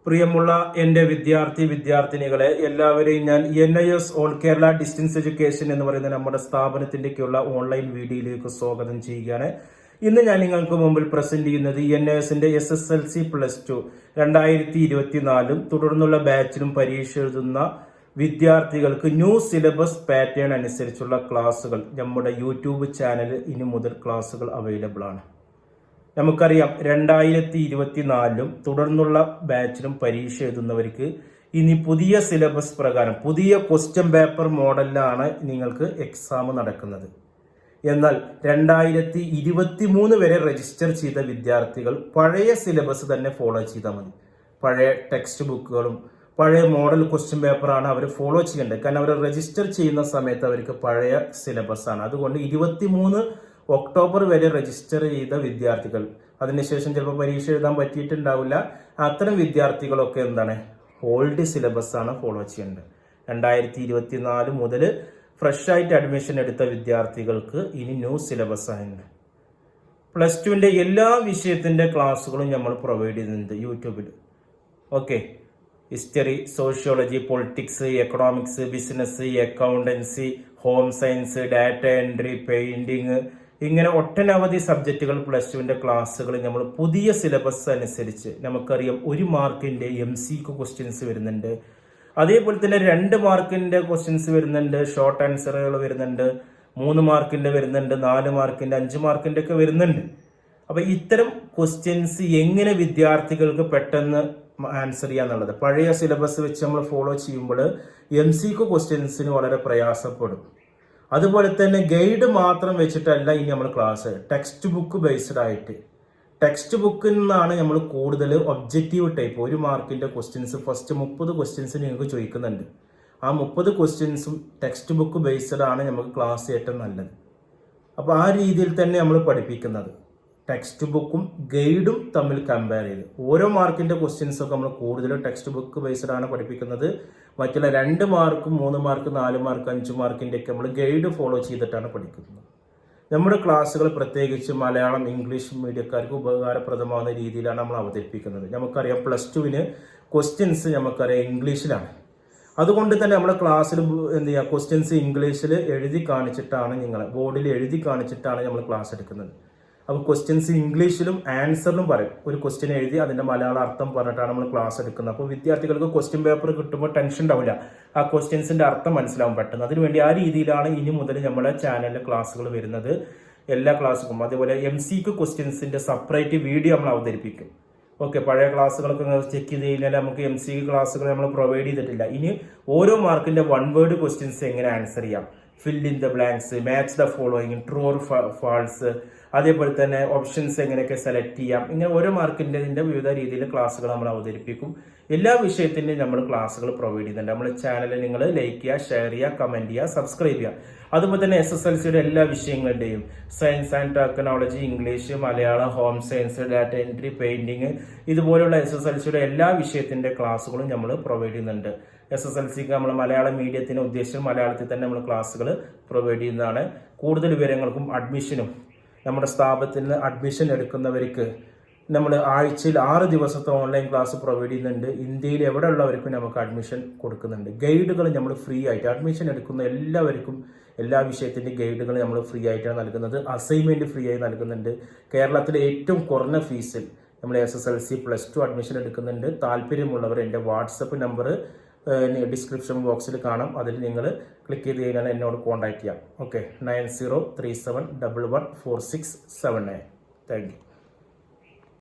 പ്രിയമുള്ള എൻ്റെ വിദ്യാർത്ഥിനികളെ എല്ലാവരെയും ഞാൻ NIS all Kerala distance education എന്ന് പറയുന്ന നമ്മുടെ സ്ഥാപനത്തിൻ്റെയൊക്കെയുള്ള ഓൺലൈൻ വീഡിയോയിലേക്ക് സ്വാഗതം ചെയ്യുകയാണ്. ഇന്ന് ഞാൻ നിങ്ങൾക്ക് മുമ്പിൽ പ്രസന്റ് ചെയ്യുന്നത് NISന്റെ SSLC +2 2024 തുടർന്നുള്ള ബാച്ചിലും പരീക്ഷ എഴുതുന്ന വിദ്യാർത്ഥികൾക്ക് ന്യൂ സിലബസ് പാറ്റേൺ അനുസരിച്ചുള്ള ക്ലാസുകൾ നമ്മുടെ യൂട്യൂബ് ചാനൽ ഇനി മുതൽ ക്ലാസുകൾ അവൈലബിൾ ആണ്. നമുക്കറിയാം 2024 തുടർന്നുള്ള ബാച്ചിലും പരീക്ഷ എഴുതുന്നവർക്ക് ഇനി പുതിയ സിലബസ് പ്രകാരം പുതിയ ക്വസ്റ്റ്യൻ പേപ്പർ മോഡലിലാണ് നിങ്ങൾക്ക് എക്സാം നടക്കുന്നത്. എന്നാൽ 2023 വരെ രജിസ്റ്റർ ചെയ്ത വിദ്യാർത്ഥികൾ പഴയ സിലബസ് തന്നെ ഫോളോ ചെയ്താൽ മതി. പഴയ ടെക്സ്റ്റ് ബുക്കുകളും പഴയ മോഡൽ ക്വസ്റ്റ്യൻ പേപ്പറാണ് അവർ ഫോളോ ചെയ്യേണ്ടത്. കാരണം അവർ രജിസ്റ്റർ ചെയ്യുന്ന സമയത്ത് അവർക്ക് പഴയ സിലബസ് ആണ്. അതുകൊണ്ട് 23 ഒക്ടോബർ വരെ രജിസ്റ്റർ ചെയ്ത വിദ്യാർത്ഥികൾ, അതിനുശേഷം ചിലപ്പോൾ പരീക്ഷ എഴുതാൻ പറ്റിയിട്ടുണ്ടാവില്ല, അത്തരം വിദ്യാർത്ഥികളൊക്കെ എന്താണ് ഓൾഡ് സിലബസ് ആണ് ഫോളോ ചെയ്യേണ്ടത്. 2024 മുതൽ ഫ്രഷ് ആയിട്ട് അഡ്മിഷൻ എടുത്ത വിദ്യാർത്ഥികൾക്ക് ഇനി ന്യൂ സിലബസ് ആണ്. +2ന്റെ എല്ലാ വിഷയത്തിന്റെ ക്ലാസ്സുകളും നമ്മൾ പ്രൊവൈഡ് ചെയ്യുന്നുണ്ട് യൂട്യൂബിൽ. Okay, history, sociology, politics, economics, business, accountancy, home science, data entry, painting, ഇങ്ങനെ ഒട്ടനവധി സബ്ജക്റ്റുകൾ +2ന്റെ ക്ലാസ്സുകൾ നമ്മൾ പുതിയ സിലബസ് അനുസരിച്ച്, നമുക്കറിയാം 1 മാർക്കിന്റെ MCQ ക്വസ്റ്റ്യൻസ് വരുന്നുണ്ട്, അതേപോലെ തന്നെ 2 മാർക്കിന്റെ ക്വസ്റ്റ്യൻസ് വരുന്നുണ്ട്, ഷോർട്ട് ആൻസറുകൾ വരുന്നുണ്ട്, 3 മാർക്കിന്റെ വരുന്നുണ്ട്, 4 മാർക്കിന്റെ, 5 മാർക്കിന്റെ ഒക്കെ വരുന്നുണ്ട്. അപ്പൊ ഇത്തരം ക്വസ്റ്റ്യൻസ് എങ്ങനെ വിദ്യാർത്ഥികൾക്ക് പെട്ടെന്ന് ആൻസർ ചെയ്യാന്നുള്ളത് പഴയ സിലബസ് വെച്ച് നമ്മൾ ഫോളോ ചെയ്യുമ്പോൾ MCQ ക്വസ്റ്റ്യൻസിന് വളരെ പ്രയാസപ്പെടും. അതുപോലെ തന്നെ ഗൈഡ് മാത്രം വെച്ചിട്ടല്ല ഇനി നമ്മൾ ക്ലാസ്, ടെക്സ്റ്റ് ബുക്ക് ബേസ്ഡ് ആയിട്ട് ടെക്സ്റ്റ് ബുക്കിൽ നിന്നാണ് നമ്മൾ കൂടുതൽ ഒബ്ജക്റ്റീവ് ടൈപ്പ് 1 മാർക്കിന്റെ ക്വസ്റ്റ്യൻസ് ഫസ്റ്റ് 30 ക്വസ്റ്റ്യൻസ് നിങ്ങൾക്ക് ചോദിക്കുന്നുണ്ട്. ആ 30 ക്വസ്റ്റ്യൻസും ടെക്സ്റ്റ് ബുക്ക് ബേസ്ഡ് ആണ് നമുക്ക് ക്ലാസ് ഏറ്റവും നല്ലത്. അപ്പോൾ ആ രീതിയിൽ തന്നെ നമ്മൾ പഠിപ്പിക്കുന്നത് ടെക്സ്റ്റ് ബുക്കും ഗൈഡും തമ്മിൽ കമ്പയർ ചെയ്ത് ഓരോ മാർക്കിന്റെ ക്വസ്റ്റ്യൻസ് ഒക്കെ നമ്മൾ കൂടുതലും ടെക്സ്റ്റ് ബുക്ക് ബേസ്ഡ് ആണ് പഠിപ്പിക്കുന്നത്. മറ്റുള്ള 2 മാർക്കും 3 മാർക്ക് 4 മാർക്ക് 5 മാർക്കിന്റെ ഒക്കെ നമ്മൾ ഗൈഡ് ഫോളോ ചെയ്തിട്ടാണ് പഠിക്കുന്നത്. നമ്മുടെ ക്ലാസ്സുകൾ പ്രത്യേകിച്ച് മലയാളം ഇംഗ്ലീഷ് മീഡിയക്കാർക്ക് ഉപകാരപ്രദമാകുന്ന രീതിയിലാണ് നമ്മൾ അവതരിപ്പിക്കുന്നത്. നമുക്കറിയാം +2ന് ക്വസ്റ്റ്യൻസ് നമുക്കറിയാം ഇംഗ്ലീഷിലാണ്. അതുകൊണ്ട് തന്നെ നമ്മുടെ ക്ലാസ്സിൽ എന്ത് ചെയ്യുക, ക്വസ്റ്റ്യൻസ് ഇംഗ്ലീഷിൽ എഴുതി കാണിച്ചിട്ടാണ്, ബോർഡിൽ എഴുതി കാണിച്ചിട്ടാണ് നമ്മൾ ക്ലാസ് എടുക്കുന്നത്. അപ്പോൾ ക്വസ്റ്റ്യൻസ് ഇംഗ്ലീഷിലും ആൻസറിലും പറയും. ഒരു ക്വസ്റ്റ്യൻ എഴുതി അതിന്റെ മലയാള അർത്ഥം പറഞ്ഞിട്ടാണ് നമ്മൾ ക്ലാസ് എടുക്കുന്നത്. അപ്പോൾ വിദ്യാർത്ഥികൾക്ക് ക്വസ്റ്റ്യൻ പേപ്പർ കിട്ടുമ്പോൾ ടെൻഷൻ ഉണ്ടാവില്ല, ആ ക്വസ്റ്റ്യൻസിന്റെ അർത്ഥം മനസ്സിലാവും പെട്ടെന്ന്. അതിനുവേണ്ടി ആ രീതിയിലാണ് ഇനി മുതൽ നമ്മുടെ ചാനലിൽ ക്ലാസ്സുകൾ വരുന്നത്. എല്ലാ ക്ലാസ്സുകളും അതുപോലെ MCQ ക്വസ്റ്റ്യൻസിന്റെ സെപ്പറേറ്റ് വീഡിയോ നമ്മൾ അവതരിപ്പിക്കും. ഓക്കെ, പഴയ ക്ലാസ്സുകളൊക്കെ ചെക്ക് ചെയ്ത് കഴിഞ്ഞാൽ നമുക്ക് MCQ ക്ലാസ്സുകൾ നമ്മൾ പ്രൊവൈഡ് ചെയ്തിട്ടില്ല. ഇനി ഓരോ മാർക്കിന്റെ 1 വേർഡ് ക്വസ്റ്റ്യൻസ് എങ്ങനെ ആൻസർ ചെയ്യാം, fill in the blanks, match the following, true or false, അതേപോലെ തന്നെ ഓപ്ഷൻസ് എങ്ങനെയൊക്കെ സെലക്ട് ചെയ്യാം, ഇങ്ങനെ ഓരോ മാർക്കിന്റെ വിവിധ രീതിയിൽ ക്ലാസ്സുകൾ നമ്മൾ അവതരിപ്പിക്കും. എല്ലാ വിഷയത്തിന്റെയും നമ്മൾ ക്ലാസ്സുകൾ പ്രൊവൈഡ് ചെയ്യുന്നുണ്ട്. നമ്മുടെ ചാനൽ നിങ്ങൾ ലൈക്ക് ചെയ്യുക, ഷെയർ ചെയ്യുക, കമന്റ് ചെയ്യുക, സബ്സ്ക്രൈബ് ചെയ്യുക. അതുപോലെ തന്നെ SSLCയുടെ എല്ലാ വിഷയങ്ങളുടെയും science and technology, English, Malayalam, home science, data entry, painting, ഇതുപോലുള്ള SSLCയുടെ എല്ലാ വിഷയത്തിന്റെ ക്ലാസ്സുകളും നമ്മൾ പ്രൊവൈഡ് ചെയ്യുന്നുണ്ട്. SSLCക്ക് നമ്മൾ മലയാളം മീഡിയത്തിന് ഉദ്ദേശിച്ച് മലയാളത്തിൽ തന്നെ നമ്മൾ ക്ലാസ്സുകൾ പ്രൊവൈഡ് ചെയ്യുന്നതാണ്. കൂടുതൽ വിവരങ്ങൾക്കും അഡ്മിഷനും നമ്മുടെ സ്ഥാപനത്തിൽ നിന്ന് അഡ്മിഷൻ എടുക്കുന്നവർക്ക് നമ്മൾ ആഴ്ചയിൽ 6 ദിവസത്തെ ഓൺലൈൻ ക്ലാസ് പ്രൊവൈഡ് ചെയ്യുന്നുണ്ട്. ഇന്ത്യയിൽ എവിടെ ഉള്ളവർക്കും നമുക്ക് അഡ്മിഷൻ കൊടുക്കുന്നുണ്ട്. ഗൈഡുകൾ നമ്മൾ ഫ്രീ ആയിട്ട് അഡ്മിഷൻ എടുക്കുന്ന എല്ലാവർക്കും എല്ലാ വിഷയത്തിൻ്റെ ഗൈഡുകൾ നമ്മൾ ഫ്രീ ആയിട്ടാണ് നൽകുന്നത്. അസൈൻമെന്റ് ഫ്രീ ആയി നൽകുന്നുണ്ട്. കേരളത്തിലെ ഏറ്റവും കുറഞ്ഞ ഫീസിൽ നമ്മൾ SSLC +2 അഡ്മിഷൻ എടുക്കുന്നുണ്ട്. താല്പര്യമുള്ളവർ എൻ്റെ വാട്സപ്പ് നമ്പർ ഡിസ്ക്രിപ്ഷൻ ബോക്സിൽ കാണാം. അതിൽ നിങ്ങൾ ക്ലിക്ക് ചെയ്ത് കഴിഞ്ഞാൽ എന്നോട് കോൺടാക്ട് ചെയ്യാം. ഓക്കെ, 9037114679. Thank you.